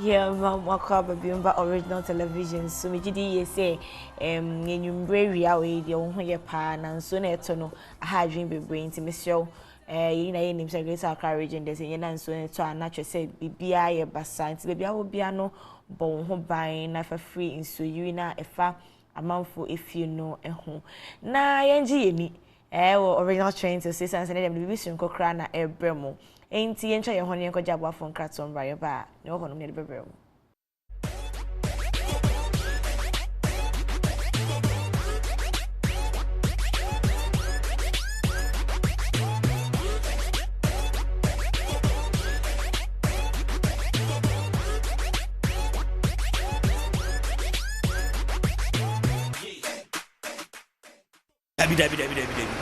Yeah, Mama Bimba original television. So me did say, you brave away the own here pan and soon etono a hard dream be brain to Miss Show. You know, names are great courage and there's a yen and so to a natural said, be a bassant, baby, I will be a no bone home buying for free in so you na a fa a mouthful if you know a home. Na yenji original train to say and them be soon cocrana a bremo. Ain't yen try your honey and jabba from Craton by a bar. No one near the bedroom.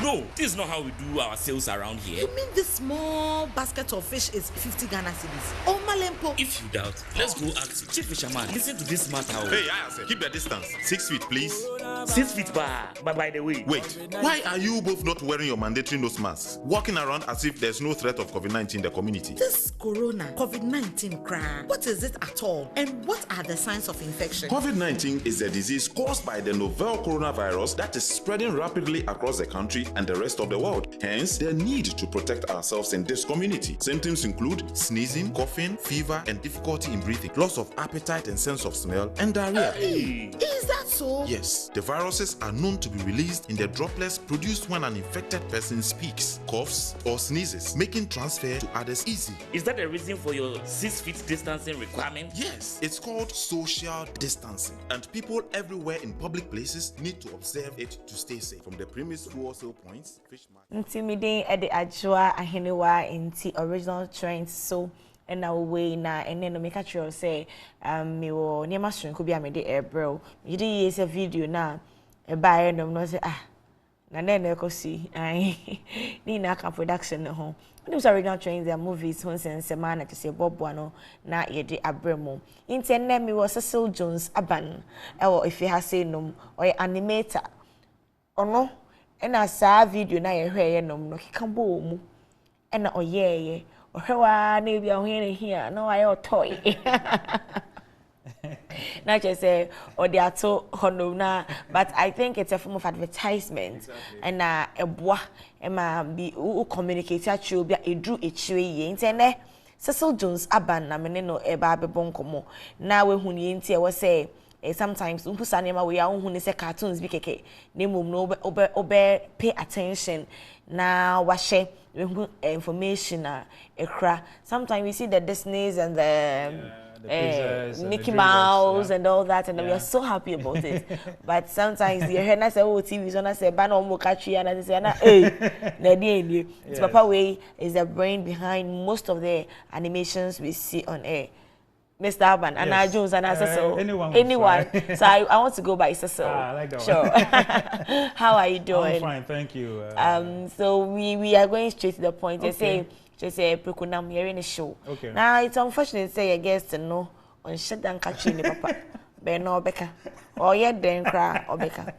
No, this is not how we do our sales around here. You mean this small basket of fish is 50 Ghana cedis? Oh, Malempo. If you doubt, let's go ask Chief Fisherman. Listen to this matter. Hey, keep the distance. 6 feet, please. 6 feet bar. But by the way, wait, why are you both not wearing your mandatory nose masks? Walking around as if there's no threat of COVID-19 in the community. This corona, COVID-19 crime, what is it at all? And what are the signs of infection? COVID-19 is a disease caused by the novel coronavirus that is spreading rapidly across the country and the rest of the world. Hence, the need to protect ourselves in this community. Symptoms include sneezing, coughing, fever, and difficulty in breathing, loss of appetite and sense of smell, and diarrhea. Hey, is that so? Yes, the viruses are known to be released in the droplets produced when an infected person speaks, coughs, or sneezes, making transfer to others easy. Is that the reason for your 6 feet distancing requirement? Yes, it's called social distancing, and people everywhere in public places need to observe it to stay safe. From the premise to also points, fish market. Intimidating at the Ajua Ahenewa in the original train so and our way na and then make sure say me wo near machine could be a made air bro. You did a video now a buyer no say na then I see Nina production no home. Those original trains their movies once and semana to say Bob Wano na ye de abremo. Internet me was Cyril Jones Abban. Or if you have say no or animator or no. And I saw video na ye hwe no no kika bo mu and oyeye or hwa na bia here no I toy not just say or they are to honor but I think it's a form of advertisement and a bois and be who communicate at you be a drew a tree internet Cyril Jones Abban na meneno e ba be bonkomo na we hu ni ntia we say sometimes umpusanema we are who say cartoons bi keke nemum no pay attention na wa share information ekra sometimes we see the Disney's and the Mickey Mouse and all that and we are so happy about it but sometimes you hear na say oh TV so na say ba no mo catch you and say na na dey it's papa way is the brain behind most of the animations we see on air. Mr. Abban, yes. Anna Jones, and Cyril. Anyone. So I want to go by Cyril. I like that sure. one. How are you doing? I'm fine, thank you. So we are going straight to the point. Okay. Just say Prekunam here in the show. Okay. Now it's unfortunate to say a guest to know on shut down catching the papa. But no Becca. Or yet then cry or Becca.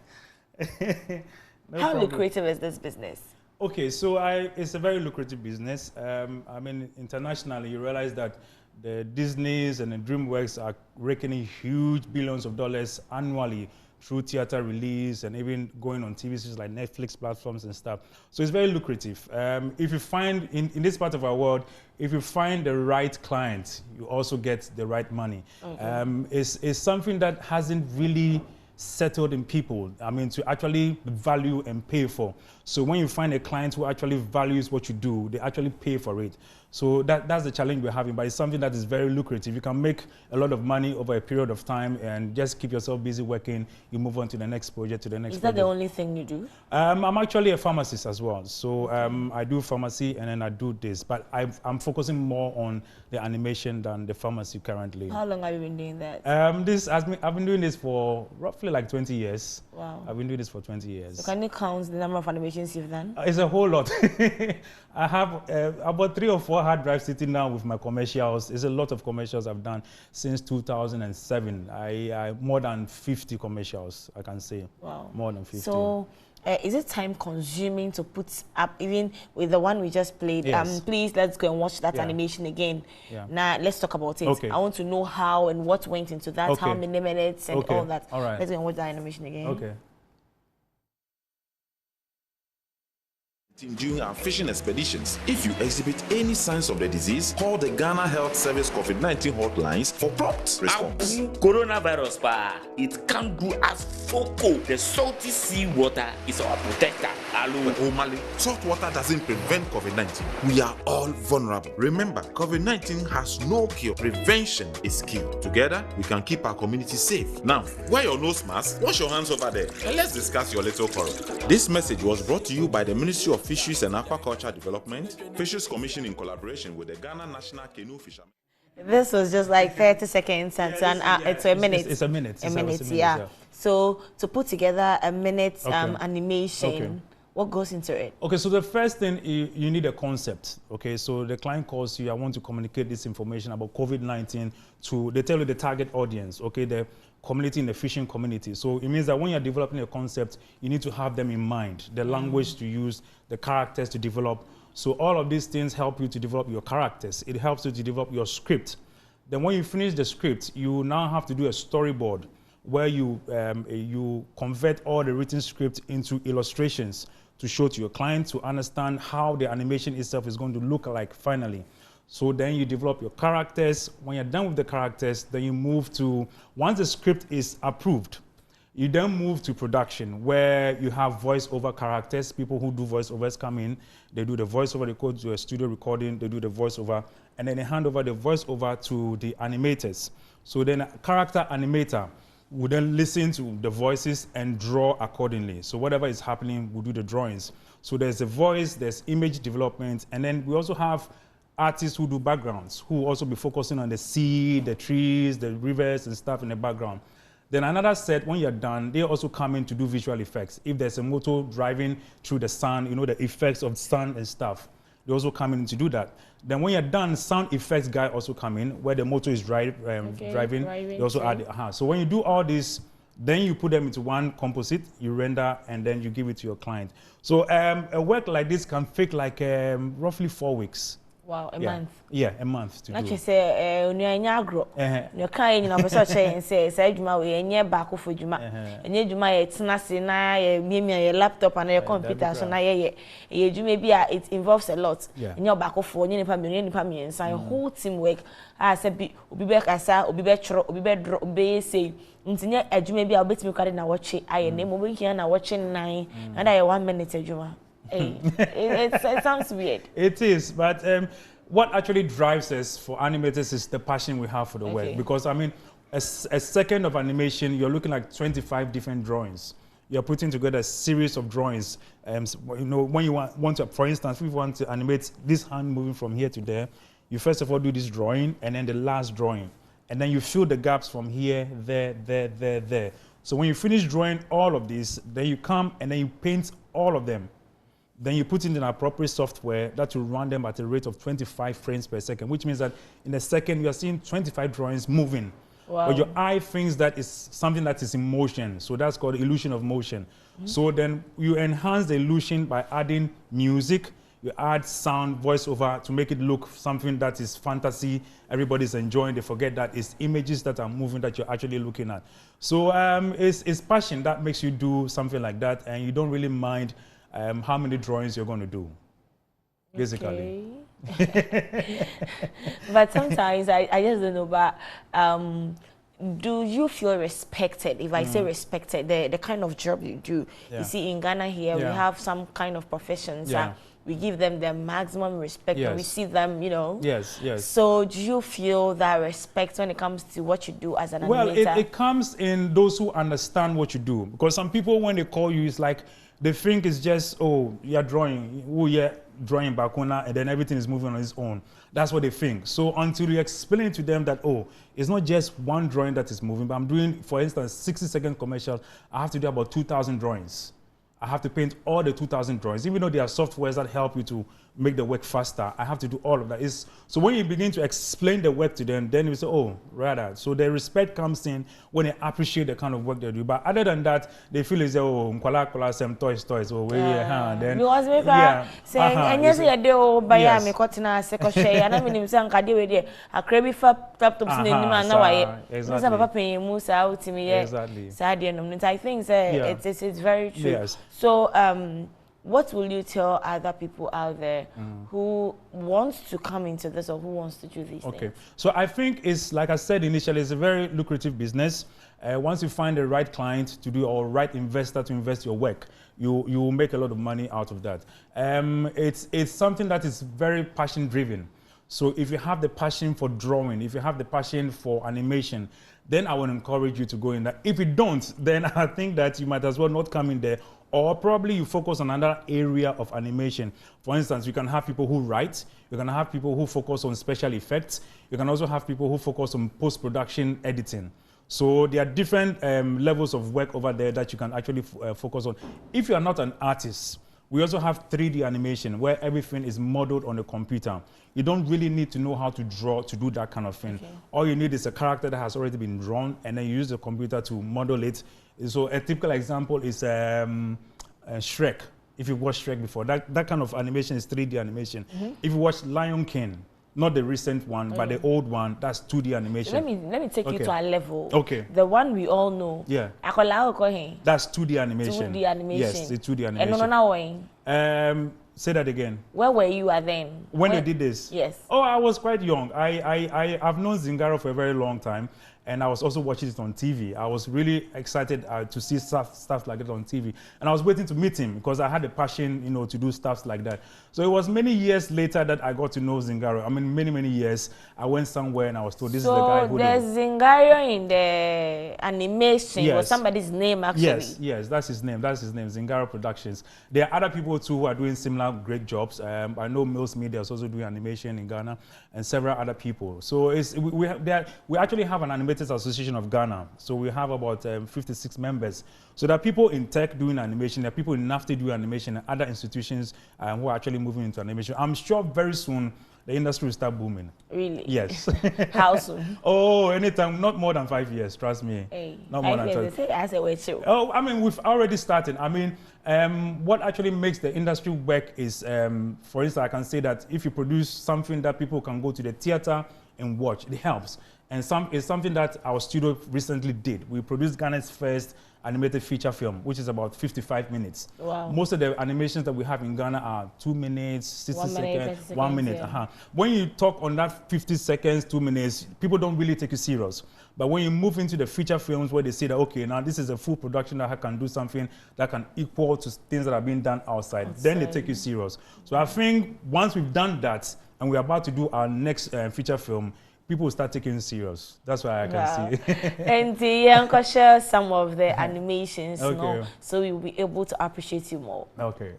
How lucrative is this business? Okay, so it's a very lucrative business. I mean, internationally, you realize that the Disneys and the DreamWorks are raking in huge billions of dollars annually through theater release and even going on TV shows like Netflix platforms and stuff. So it's very lucrative. If you find, in this part of our world, if you find the right client, you also get the right money. Okay. It's something that hasn't really settled in people, I mean, to actually value and pay for. So when you find a client who actually values what you do, they actually pay for it. So that's the challenge we're having, but it's something that is very lucrative. You can make a lot of money over a period of time and just keep yourself busy working. You move on to the next project, to the next project. Is that the only thing you do? I'm actually a pharmacist as well. So I do pharmacy and then I do this, but I'm focusing more on the animation than the pharmacy currently. How long have you been doing that? I've been doing this for roughly like 20 years. Wow. I've been doing this for 20 years. So can you count the number of animations you've done? It's a whole lot. I have about 3 or 4 hard drives sitting down with my commercials. It's a lot of commercials I've done since 2007. I more than 50 commercials, I can say. Wow. More than 50. So is it time consuming to put up, even with the one we just played? Yes. Please, let's go and watch that animation again. Now, let's talk about it. Okay. I want to know how and what went into that, how many minutes and all that. All right. Let's go and watch that animation again. Okay. During our fishing expeditions. If you exhibit any signs of the disease, call the Ghana Health Service COVID-19 hotlines for prompt response. Coronavirus, it can't do as foco. The salty sea water is our protector. O'Malley, salt water doesn't prevent COVID-19. We are all vulnerable. Remember, COVID-19 has no cure. Prevention is key. Together, we can keep our community safe. Now, wear your nose mask, wash your hands over there, and let's discuss your little quarrel. This message was brought to you by the Ministry of Fisheries and Aquaculture Development, Fisheries Commission in collaboration with the Ghana National Canoe Fishermen. This was just like 30 seconds and it's a minute. It's a minute. A minute, yeah. So to put together a minute animation, what goes into it? Okay, so the first thing, you need a concept. Okay, so the client calls you, I want to communicate this information about COVID-19 to, they tell you the target audience, okay, the community in the fishing community. So it means that when you're developing a concept, you need to have them in mind, the language to use, the characters to develop. So all of these things help you to develop your characters. It helps you to develop your script. Then when you finish the script, you now have to do a storyboard where you convert all the written script into illustrations to show to your client to understand how the animation itself is going to look like finally. So then you develop your characters. When you're done with the characters, then you move to, once the script is approved, you then move to production where you have voiceover characters. People who do voiceovers come in, they do the voiceover, they go to a studio recording, they do the voiceover, and then they hand over the voiceover to the animators. So then a character animator will then listen to the voices and draw accordingly. So whatever is happening, we'll do the drawings. So there's a voice, there's image development, and then we also have artists who do backgrounds, who will also be focusing on the sea, the trees, the rivers and stuff in the background. Then another set, when you're done, they also come in to do visual effects. If there's a motor driving through the sun, you know, the effects of sun and stuff, they also come in to do that. Then when you're done, sound effects guy also come in, where the motor is driving, they also add, So when you do all this, then you put them into one composite, you render, and then you give it to your client. So a work like this can take like roughly 4 weeks. Wow, a month. Yeah, a month to do. Actually, say, agro. You can't, you know, say, Juma, we near back of Juma. And you Juma, it's nasty, your laptop and your computer. So now, you may be, it involves a lot. In your back of phone, you need so whole teamwork. I said, be back, I said, be better, be better, be say, Untinya, you may be a bit more than watching. I name over here and watching 9, and I 1 minute, Juma. It sounds weird. It is, but what actually drives us for animators is the passion we have for the work. Because I mean, a second of animation, you're looking at 25 different drawings. You're putting together a series of drawings. You know, when you want to, for instance, if you want to animate this hand moving from here to there, you first of all do this drawing and then the last drawing, and then you fill the gaps from here, there, there, there, there. So when you finish drawing all of this, then you come and then you paint all of them. Then you put in an appropriate software that will run them at a rate of 25 frames per second, which means that in a second you are seeing 25 drawings moving. Wow. But your eye thinks that is something that is in motion, so that's called illusion of motion. So then you enhance the illusion by adding music, you add sound, voiceover to make it look something that is fantasy, everybody's enjoying, they forget that it's images that are moving that you're actually looking at. So it's passion that makes you do something like that, and you don't really mind how many drawings you're going to do, basically. But sometimes I just don't know, but do you feel respected? If I say respected, the kind of job you do. You see, in Ghana here, we have some kind of professions. We give them the maximum respect and we see them, you know. Yes. So do you feel that respect when it comes to what you do as an animator? Well, it comes in those who understand what you do. Because some people, when they call you, it's like, they think it's just, oh, you're drawing, drawing Bakuna, and then everything is moving on its own. That's what they think. So until you explain to them that, oh, it's not just one drawing that is moving, but I'm doing, for instance, 60-second commercial, I have to do about 2,000 drawings. I have to paint all the 2,000 drawings. Even though there are softwares that help you to make the work faster, I have to do all of that. So when you begin to explain the work to them, then you say, oh, rather. So the respect comes in when they appreciate the kind of work they do. But other than that, they feel as oh, some toys. Oh, then because we saying, and yes, I do buy a me cotton as a crochet, and I mean, him saying, I do with a crabby laptops in the man. Now I papa paying moose out to me. Exactly. I think it's very true. Yes. So, what will you tell other people out there who wants to come into this or who wants to do these things? So I think it's, like I said initially, it's a very lucrative business. Once you find the right client to do or right investor to invest your work, you will make a lot of money out of that. It's something that is very passion driven. So if you have the passion for drawing, if you have the passion for animation, then I would encourage you to go in that. If you don't, then I think that you might as well not come in there, or probably you focus on another area of animation. For instance, you can have people who write, you can have people who focus on special effects, you can also have people who focus on post-production editing. So there are different levels of work over there that you can actually focus on. If you are not an artist, we also have 3D animation where everything is modeled on a computer. You don't really need to know how to draw to do that kind of thing. All you need is a character that has already been drawn, and then you use the computer to model it. So a typical example is Shrek. If you've watched Shrek before, that kind of animation is 3D animation. If you watch Lion King, not the recent one, but the old one, that's 2D animation. Let me take you to a level. The one we all know. Yeah. That's 2D animation. 2D animation. Yes, the 2D animation. And no. Say that again. Where were you at then? When you did this? Yes. Oh, I was quite young. I've known Zingaro for a very long time, and I was also watching it on TV. I was really excited to see stuff like that on TV, and I was waiting to meet him because I had a passion, to do stuff like that. So it was many years later that I got to know Zingaro. I mean, many years. I went somewhere and I was told this is the guy who. So there's Zingaro in the animation. Yes. Was somebody's name actually? Yes, that's his name. Zingaro Productions. There are other people too who are doing similar great jobs. I know Mills Media is also doing animation in Ghana, and several other people. So we actually have an Animators Association of Ghana. So we have about 56 members. So there are people in tech doing animation, there are people in NAFTA doing animation, and other institutions who are actually moving into animation. I'm sure very soon the industry will start booming. Really? Yes. How soon? Oh, anytime. Not more than 5 years. Trust me. Hey, not more than 5 years. I say wait too. Oh, I mean, we've already started. I mean, what actually makes the industry work is, for instance, I can say that if you produce something that people can go to the theater and watch, it helps. And it's something that our studio recently did. We produced Ghana's first animated feature film, which is about 55 minutes. Wow. Most of the animations that we have in Ghana are 2 minutes, 60 seconds, 1 minute. Yeah. When you talk on that 50 seconds, 2 minutes, people don't really take you serious. But when you move into the feature films where they say that, okay, now this is a full production that can do something that can equal to things that are being done outside, then they take you serious. So I think once we've done that and we're about to do our next feature film, people will start taking it serious. That's what I can see. And you can share some of the animations, okay. So we'll be able to appreciate you more. Okay.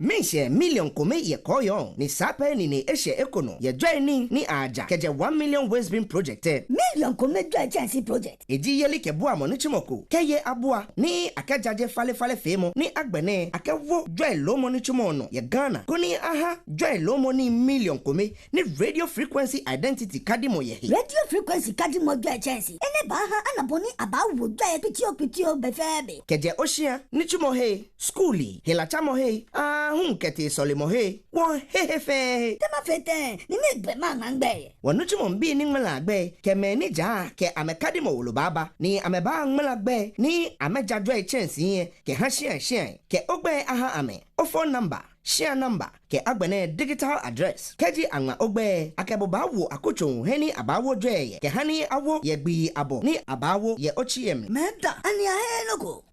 Mense million kome ye koyon ni sape ni eshe ekono ye join ni aja keje 1 million waste bin project million kome join project eji yeli ke bua mo ni chimoko keye abua ni akajaje fale femo ni agbene akewo join lomo ni chimono ye Ghana kuni aha join lomo ni million kome ni radio frequency identity kadimo ye radio frequency kadimo join chance ene ba ha anaboni abawo join pitio befebe keje oshia ni chimo he schoolie hela chamo he hun kete solimo he won hehefe tema fete ni megbe mangbe wonu chimo mbi ni ngmala gbe keme ni ja ke amekadimo wolo baba ni ameba ngmala gbe ni amejadwe chance yen ke ha hia ke ogbe aha ame o phone number share number ke agbene digital address keji anwa ogbe akeboba wo akocho heni abawo dwe ke hani awo ye gbi abo ni abawo ye ochiem meda ani ahe logo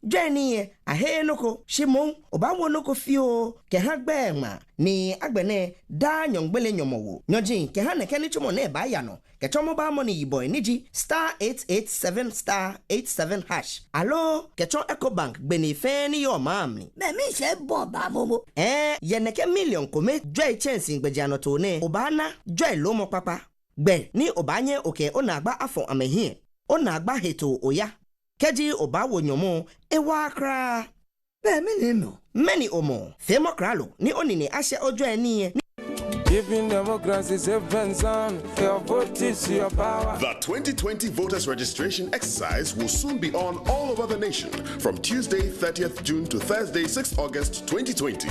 dwe ni ahe noko shimon oba wo noko fio ke ha gbe ma ni agbene da nyongbele nyomowo nyojin ke ha neke ni chumo na ba ya no ke chomo ba mo ni boy niji *887*87# alo ke chon Ecobank gbeni fe ni yo mamni me mi se bon ba momo ye neke million kome joy chance ngbeja no to ne oba na joy lomo papa gbe ni oba nye oke ona agba afọ amehie ona agba heto oya keji oba wo nyomo ewa kra be mi ni no many omo femo kralo ni onini ashe ojo eni Giving democracy safe pension, your vote is your power. The 2020 voters registration exercise will soon be on all over the nation from Tuesday 30th June to Thursday 6th August 2020.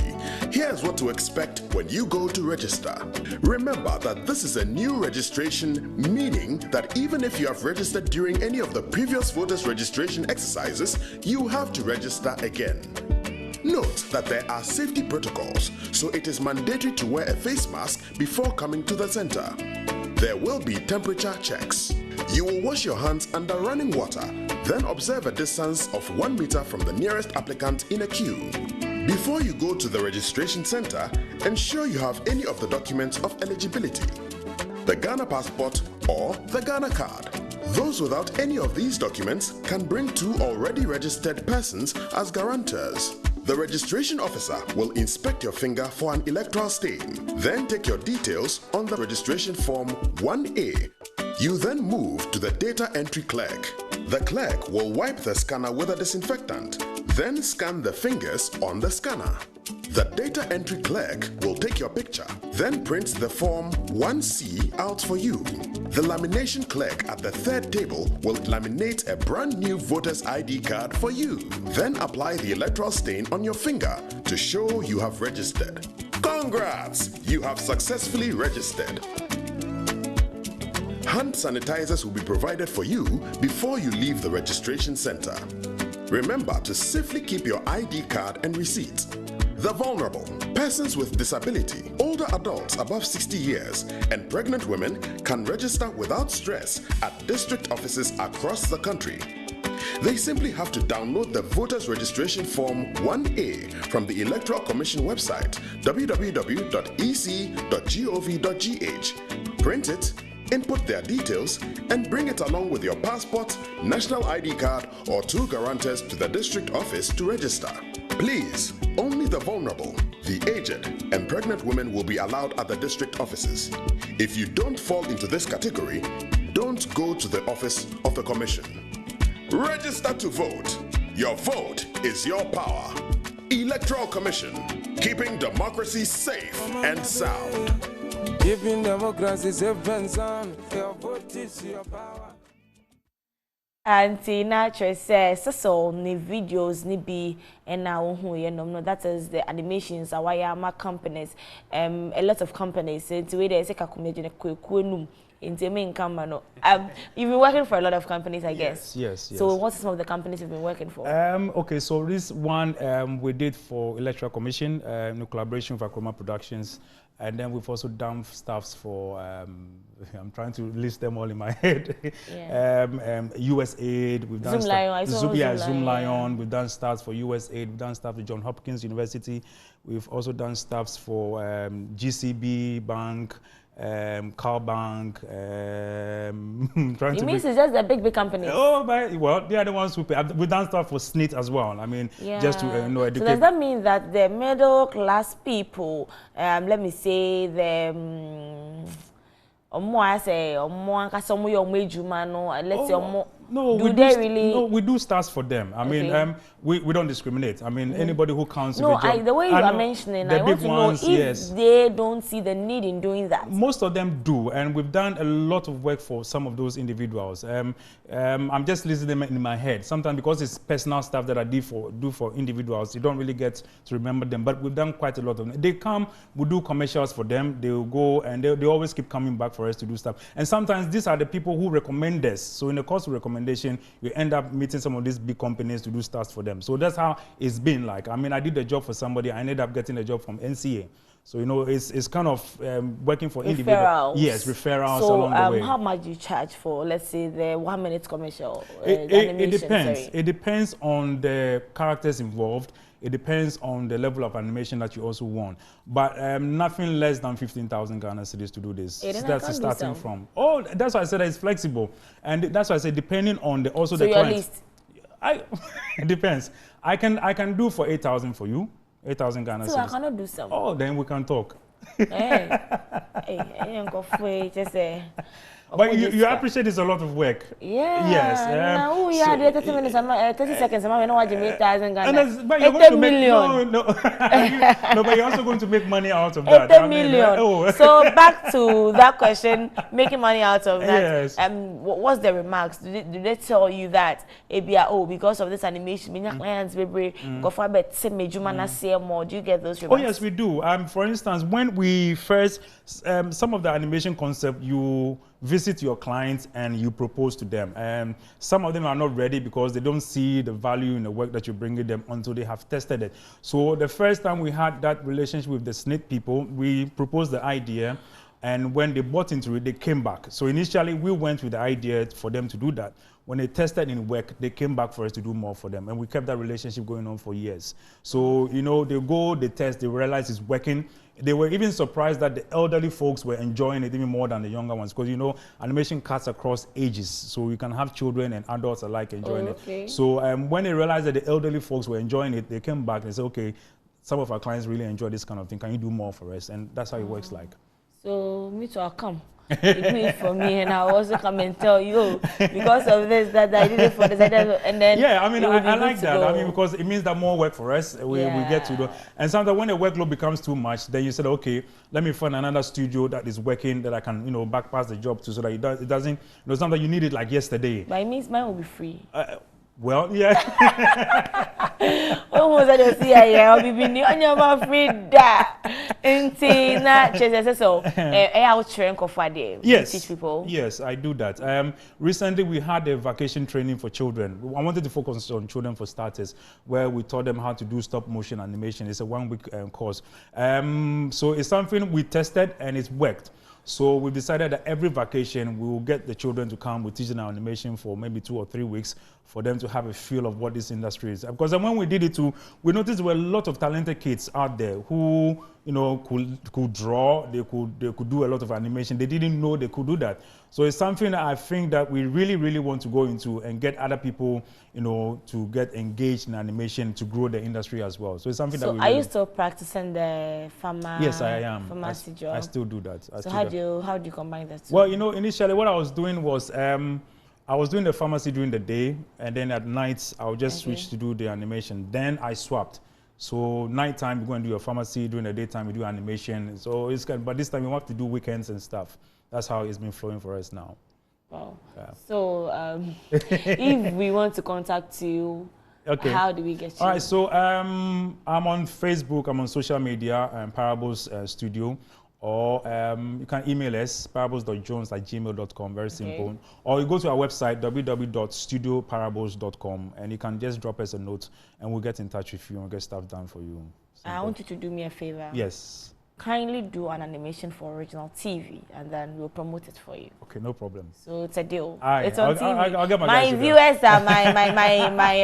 Here's what to expect when you go to register. Remember that this is a new registration, meaning that even if you have registered during any of the previous voters registration exercises, you have to register again. Note that there are safety protocols, so it is mandatory to wear a face mask before coming to the center. There will be temperature checks. You will wash your hands under running water, then observe a distance of 1 meter from the nearest applicant in a queue. Before you go to the registration center, ensure you have any of the documents of eligibility: the Ghana passport or the Ghana card. Those without any of these documents can bring 2 already registered persons as guarantors. The registration officer will inspect your finger for an electoral stain, then take your details on the registration form 1A. You then move to the data entry clerk. The clerk will wipe the scanner with a disinfectant, then scan the fingers on the scanner. The data entry clerk will take your picture, then print the form 1C out for you. The lamination clerk at the third table will laminate a brand new voter's ID card for you. Then apply the electoral stain on your finger to show you have registered. Congrats! You have successfully registered. Hand sanitizers will be provided for you before you leave the registration center. Remember to safely keep your ID card and receipt. The vulnerable, persons with disability, older adults above 60 years, and pregnant women can register without stress at district offices across the country. They simply have to download the Voters Registration Form 1A from the Electoral Commission website, www.ec.gov.gh. Print it, input their details, and bring it along with your passport, national ID card, or 2 guarantors to the district office to register. Please, only the vulnerable, the aged, and pregnant women will be allowed at the district offices. If you don't fall into this category, don't go to the office of the commission. Register to vote. Your vote is your power. Electoral Commission, keeping democracy safe and sound. Giving democracy safe pension, your vote is your power. Auntie Nature says so ni videos ni bi and now no that is the animations awaya companies a lot of companies into way they say kakumeje kwenu into main camera no you've been working for a lot of companies I guess. Yes. So what's some of the companies you've been working for? Okay, so this one we did for Electoral Commission in collaboration with Akroma Productions, and then we've also done stuffs for I'm trying to list them all in my head. USAID, we've done Zoom Lion, we've done stuffs for USAID, we've done stuff for Johns Hopkins University, we've also done stuffs for GCB Bank, Car Bank. It means it's just the big companies. Oh, well, they are the ones who pay. We've done stuff for SNIT as well. I mean, just to educate. So does that mean that the middle class people, let me say the let's say no, do they really? No, we do stars for them. I mean, we don't discriminate. I mean, anybody who counts. No, the way you are mentioning, I want to know if they don't see the need in doing that. Most of them do, and we've done a lot of work for some of those individuals. I'm just listing them in my head. Sometimes because it's personal stuff that I do for individuals, you don't really get to remember them. But we've done quite a lot of them. They come, we do commercials for them. They will go, and they always keep coming back for us to do stuff. And sometimes these are the people who recommend us. So in the course of recommendation, recommendation, you end up meeting some of these big companies to do stuff for them. So that's how it's been like. I mean, I did a job for somebody, I ended up getting a job from NCA. So, you know, it's kind of working for individuals. Yes, referrals along the way. So, how much do you charge for, let's say, the 1 minute commercial? It depends. Sorry. It depends on the characters involved. It depends on the level of animation that you also want. But nothing less than 15,000 Ghana cedis to do this. That's starting from. Oh, that's why I said it's flexible. And that's why I said depending on the also so the client. List? It depends. I can do for 8,000 for you. 8,000 Ghana cedis. So I cannot do some. Oh, then we can talk. But you appreciate it's a lot of work. Yeah. Yes. Now we had 30 minutes, 30 seconds. I'm not watching 8,000 Ghana. But you're going to make no, but you're also going to make money out of that. 8 million. So back to that question, making money out of that. Yes. What's the remarks? Do they tell you that because of this animation, clients go for bet more? Do you get those remarks? Oh yes, we do. For instance, when we first some of the animation concept you visit your clients and you propose to them. Some of them are not ready because they don't see the value in the work that you're bringing them until they have tested it. So the first time we had that relationship with the SNIT people, we proposed the idea, and when they bought into it, they came back. So initially, we went with the idea for them to do that. When they tested in work, they came back for us to do more for them, and we kept that relationship going on for years. So, you know, they go, they test, they realize it's working. They were even surprised that the elderly folks were enjoying it even more than the younger ones, because, you know, animation cuts across ages, so you can have children and adults alike enjoying it. So when they realized that the elderly folks were enjoying it, they came back and said, okay, some of our clients really enjoy this kind of thing. Can you do more for us? And that's how it works like. So me too, I'll come. You do it for me, and I'll also come and tell you because of this that I did it for this, and then yeah, I mean, I like that. I mean, because it means that more work for us. We get to do, and sometimes when the workload becomes too much, then you said, okay, let me find another studio that is working that I can, you know, back pass the job to, so that it doesn't, you know, sometimes you need it like yesterday. But it means mine will be free. Well, yeah. Almost I just see I'll be new on your free that. So I train for day. Yes. Teach people. Yes, I do that. Recently we had a vacation training for children. I wanted to focus on children for starters, where we taught them how to do stop motion animation. It's a 1-week course. So it's something we tested and it's worked. So we decided that every vacation we will get the children to come. We're teaching our animation for maybe 2 or 3 weeks for them to have a feel of what this industry is. Because when we did it too, we noticed there were a lot of talented kids out there who, you know, could draw, they could do a lot of animation. They didn't know they could do that. So it's something that I think that we really, really want to go into and get other people, you know, to get engaged in animation to grow the industry as well. So it's something that we really... So are you still practicing the pharmacy? Yes, I am. Pharmacy job? I still do that. So how do you combine that two? Well, you know, initially what I was doing was I was doing the pharmacy during the day, and then at night I would just switch to do the animation. Then I swapped. So nighttime we go and do your pharmacy, during the daytime we do animation. So it's good, but this time we have to do weekends and stuff. That's how it's been flowing for us now. Wow. Yeah. So if we want to contact you, how do we get you? All right, so I'm on Facebook, I'm on social media, Parables Studio. Or you can email us, parables.jones@gmail.com, very simple. Or you go to our website, www.studioparables.com, and you can just drop us a note, and we'll get in touch with you and get stuff done for you. Simple. I want you to do me a favor. Yes. Kindly do an animation for original TV, and then we'll promote it for you. Okay, no problem. So it's a deal. It's on TV. I'll get my viewers are my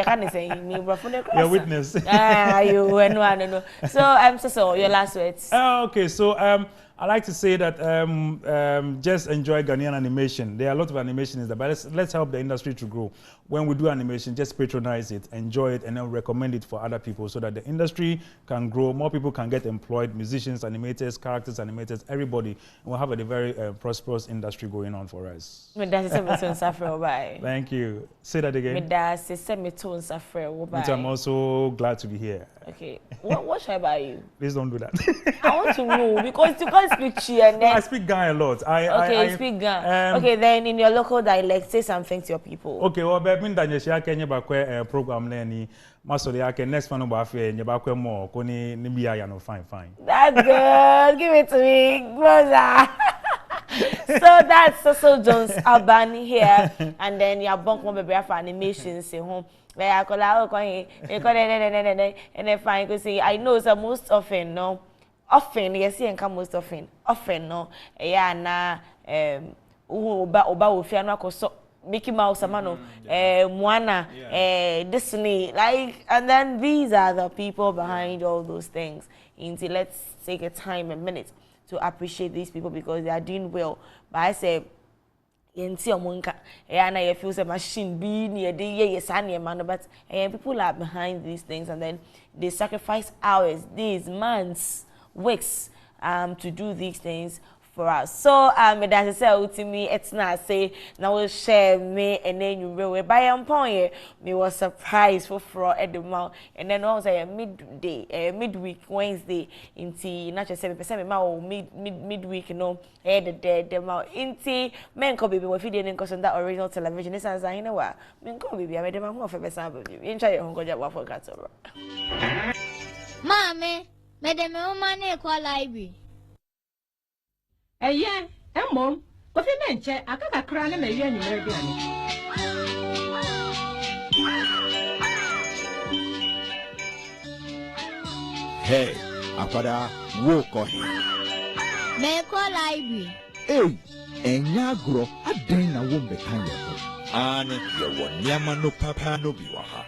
can I say me your witness. No. So your last words. Okay, so I like to say that just enjoy Ghanaian animation. There are a lot of animation, but let's help the industry to grow. When we do animation, just patronize it, enjoy it, and then recommend it for other people so that the industry can grow, more people can get employed, musicians, animators, characters, animators, everybody. And we'll have a very prosperous industry going on for us. Thank you. Say that again. I'm also glad to be here. Okay. What should I buy you? Please don't do that. I want to know because you can't speak Chi and then... I speak Ghana a lot. You speak Ghana. Okay, then in your local dialect, say something to your people. Okay, well, I've been done a program learning. Next one about more. Fine. That's good. Give it to me. Closer. So that's Cecil Jones Abban here, and then your bunk one baby for animations in home. Where I call out and then fine go say I know so most often no. Often yes and come most often no yeah na oba ofia no akoso Mickey Mouse amano Moana Disney like, and then these are the people behind all those things. Until let's take a minute to appreciate these people because they are doing well. But I say yenti omunka na you feel say machine be near the yes man, but people are behind these things, and then they sacrifice hours, days, months, weeks to do these things for us. So that's I say to me it's not say now we'll share me and then you will by point me was surprised for at the mouth, and then also a midweek Wednesday into not just 7% midweek the mouth into men could be if you didn't cause on that original television this as I know what men could be I made them more for example you enjoy your home go for cats over Mommy made them money call library. Mom, coffee menche, I can't cry and maybe any Hey, Apada, walk on him. May call library. Hey, and Yagro, I didn't a woman behind you. And you want Yamano Papa no Biwaha.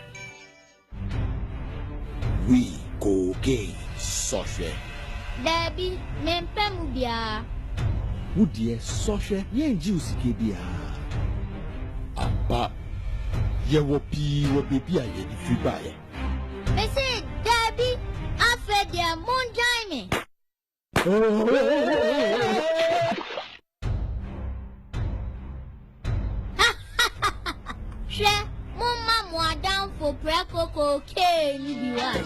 We go gay, Sophie. Debbie, Mempemubia. Would ye Sophie, ye juicy kibia? Abba, ye will be if you buy it. They say, Debbie, I fed their moon jimmy. Share, Mumma, more down for Preco cocaine, you be one.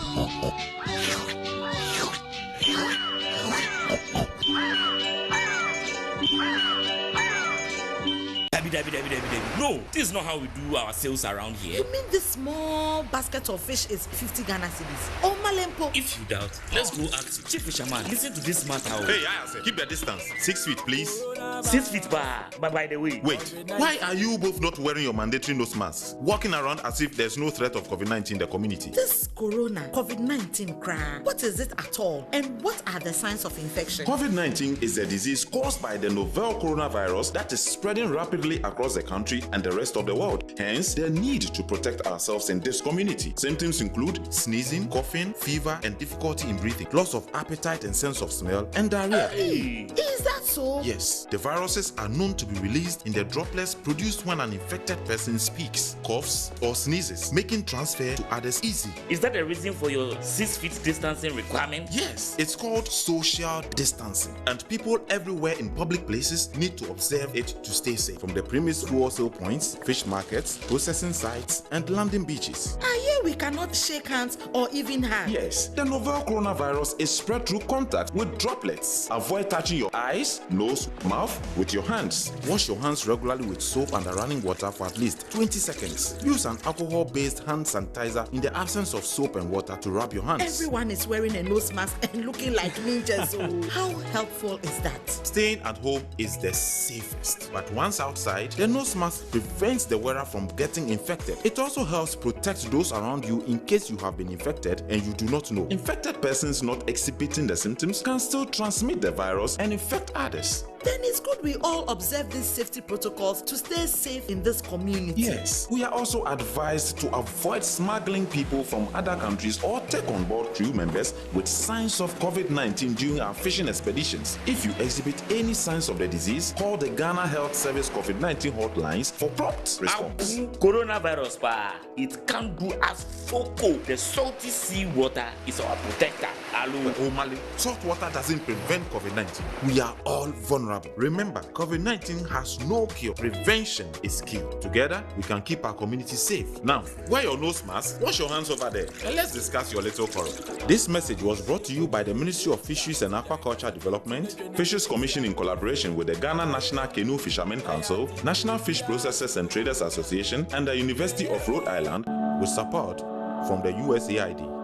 No, this is not how we do our sales around here. You mean this small basket of fish is 50 Ghana cedis? Oh, Malempo. If you doubt, let's go ask Chief Fisherman. Listen to this matter. Hey, keep your distance. 6 feet, please. 6 feet bar. But by the way, wait. Why are you both not wearing your mandatory nose masks? Walking around as if there's no threat of COVID-19 in the community. This corona, COVID-19 crap. What is it at all? And what are the signs of infection? COVID-19 is a disease caused by the novel coronavirus that is spreading rapidly across the country and the rest of the world. Hence, the need to protect ourselves in this community. Symptoms include sneezing, coughing, fever, and difficulty in breathing, loss of appetite and sense of smell, and diarrhea. Hey, is that so? Yes, the viruses are known to be released in the droplets produced when an infected person speaks, coughs, or sneezes, making transfer to others easy. Is that the reason for your 6 feet distancing requirement? Yes, it's called social distancing, and people everywhere in public places need to observe it to stay safe. From the premise to wholesale points, fish markets, processing sites, and landing beaches. Here we cannot shake hands or even hug. Yes, the novel coronavirus is spread through contact with droplets. Avoid touching your eyes, nose, mouth with your hands. Wash your hands regularly with soap and running water for at least 20 seconds. Use an alcohol-based hand sanitizer in the absence of soap and water to rub your hands. Everyone is wearing a nose mask and looking like ninjas. How helpful is that? Staying at home is the safest, but once outside, the nose mask prevents the wearer from getting infected. It also helps protect those around you in case you have been infected and you do not know. Infected persons not exhibiting the symptoms can still transmit the virus and infect others. Then it's good we all observe these safety protocols to stay safe in this community. Yes, we are also advised to avoid smuggling people from other countries or take on board crew members with signs of COVID-19 during our fishing expeditions. If you exhibit any signs of the disease, call the Ghana Health Service COVID-19 hotlines for prompt response. Coronavirus, it can do as FOCO. The salty sea water is our protector. Mali, salt water doesn't prevent COVID-19. We are all vulnerable. Remember, COVID-19 has no cure. Prevention is key. Together, we can keep our community safe. Now, wear your nose mask, wash your hands over there, and let's discuss your little quarrel. This message was brought to you by the Ministry of Fisheries and Aquaculture Development, Fisheries Commission in collaboration with the Ghana National Canoe Fishermen Council, National Fish Processors and Traders Association, and the University of Rhode Island, with support from the USAID.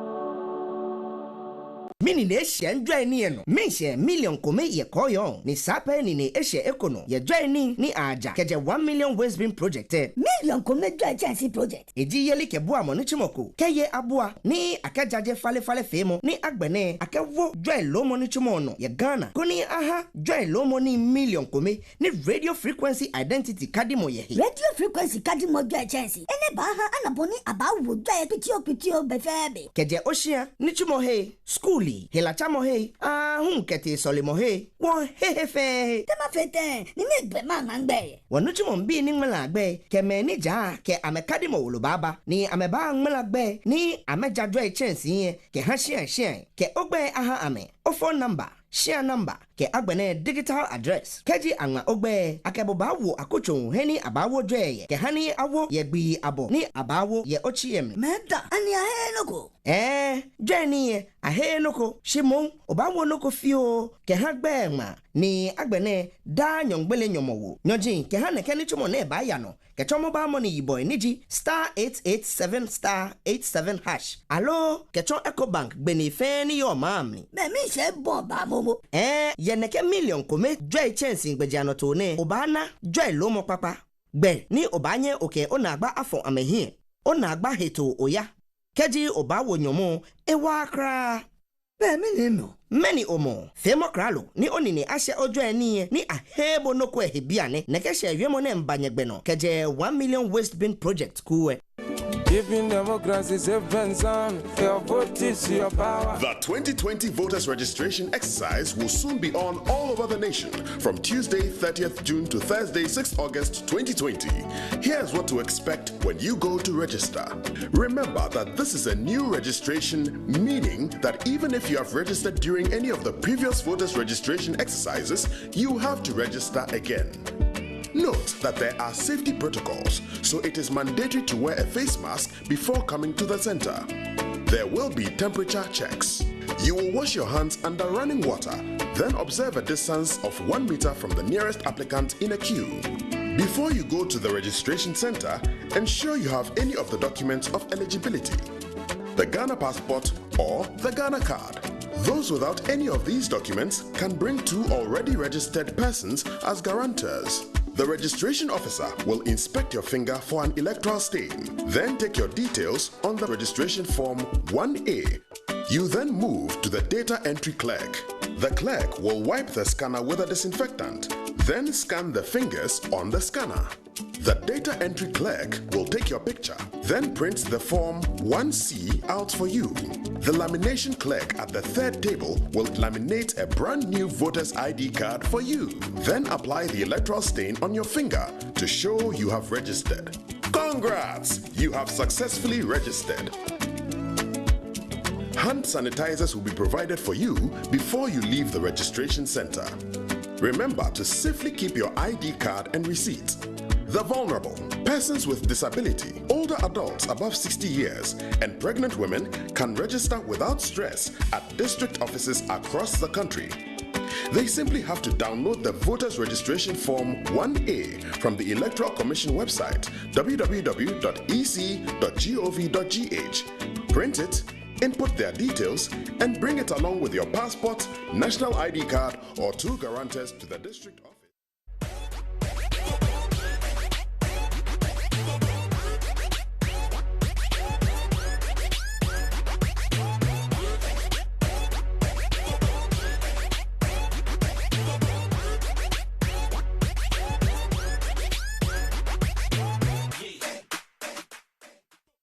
Mini ne shen dry ni no. Min she million kome ye koyon. Ni sape ni ne eshe ekono. Ye dry ni aja. Keje 1 million waste bin project. Million kome dry chance project. Eji yeli ke bua mo ni chimoko. Keye abua ni akajaje fale femo ni agbene akewo dry lomo ni chimono. Ye Ghana. Koni aha dry lomo ni million kome ni radio frequency identity kadimo ye. Radio frequency kadimo dry chance. Ene baha anaboni abawo dry pitio befebe. Keje oshia ni chimo he schoolie hela chamo he hun kete solimo he won hehefe tema fete ni megbe mangbe wonu chimo mbi ni ngmela gbe keme ni ja ke amekadimo olubaba ni ameba ngmela gbe ni amejadwe chance ye ke ha hia ke ogbe aha ame o phone number share number ke agbene digital address keji anga ogbe akeboba wo akocho heni abawo dwe ke hani awo ye gbi abo ni abawo ye ochiem meda ani ahe noko dweni ahe noko shimon obawo noko fio ke ha gbe ma ni agbene da nyongbele nyomowo nyojin ke ha ne keni chumo na ba ya no ke chomo ba mo ni yiboy niji *887 *87#. Alo ke chon Ecobank gbeni fe ni yo mamni me mi se bon ba momo ye neke million kome dry chance ngbejiano to ne obana dry lomo papa gbe ni obanye oke ona agba afọ amehie ona agba heto oya keji obawo nyomo ewa kra be minimo many omo femo kralo ni onini ashe ojo eni ni ahebo noko ehibiane neke she yemo ne mbanye gbe no keje 1 million waste bin project kuwe. Giving democracy safe and your vote is your power. The 2020 voters registration exercise will soon be on all over the nation from Tuesday 30th June to Thursday 6th August 2020. Here's what to expect when you go to register. Remember that this is a new registration, meaning that even if you have registered during any of the previous voters registration exercises, you have to register again. Note that there are safety protocols, so it is mandatory to wear a face mask before coming to the center. There will be temperature checks. You will wash your hands under running water, then observe a distance of 1 meter from the nearest applicant in a queue. Before you go to the registration center, ensure you have any of the documents of eligibility: the Ghana passport or the Ghana card. Those without any of these documents can bring 2 already registered persons as guarantors. The registration officer will inspect your finger for an electoral stain, then take your details on the registration form 1A. You then move to the data entry clerk. The clerk will wipe the scanner with a disinfectant, then scan the fingers on the scanner. The data entry clerk will take your picture, then print the form 1C out for you. The lamination clerk at the third table will laminate a brand new voter's ID card for you. Then apply the electoral stain on your finger to show you have registered. Congrats! You have successfully registered. Hand sanitizers will be provided for you before you leave the registration center. Remember to safely keep your ID card and receipt. The vulnerable, persons with disability, older adults above 60 years, and pregnant women can register without stress at district offices across the country. They simply have to download the Voters Registration Form 1A from the Electoral Commission website, www.ec.gov.gh. Print it, input their details, and bring it along with your passport, national ID card, or 2 guarantors to the district office.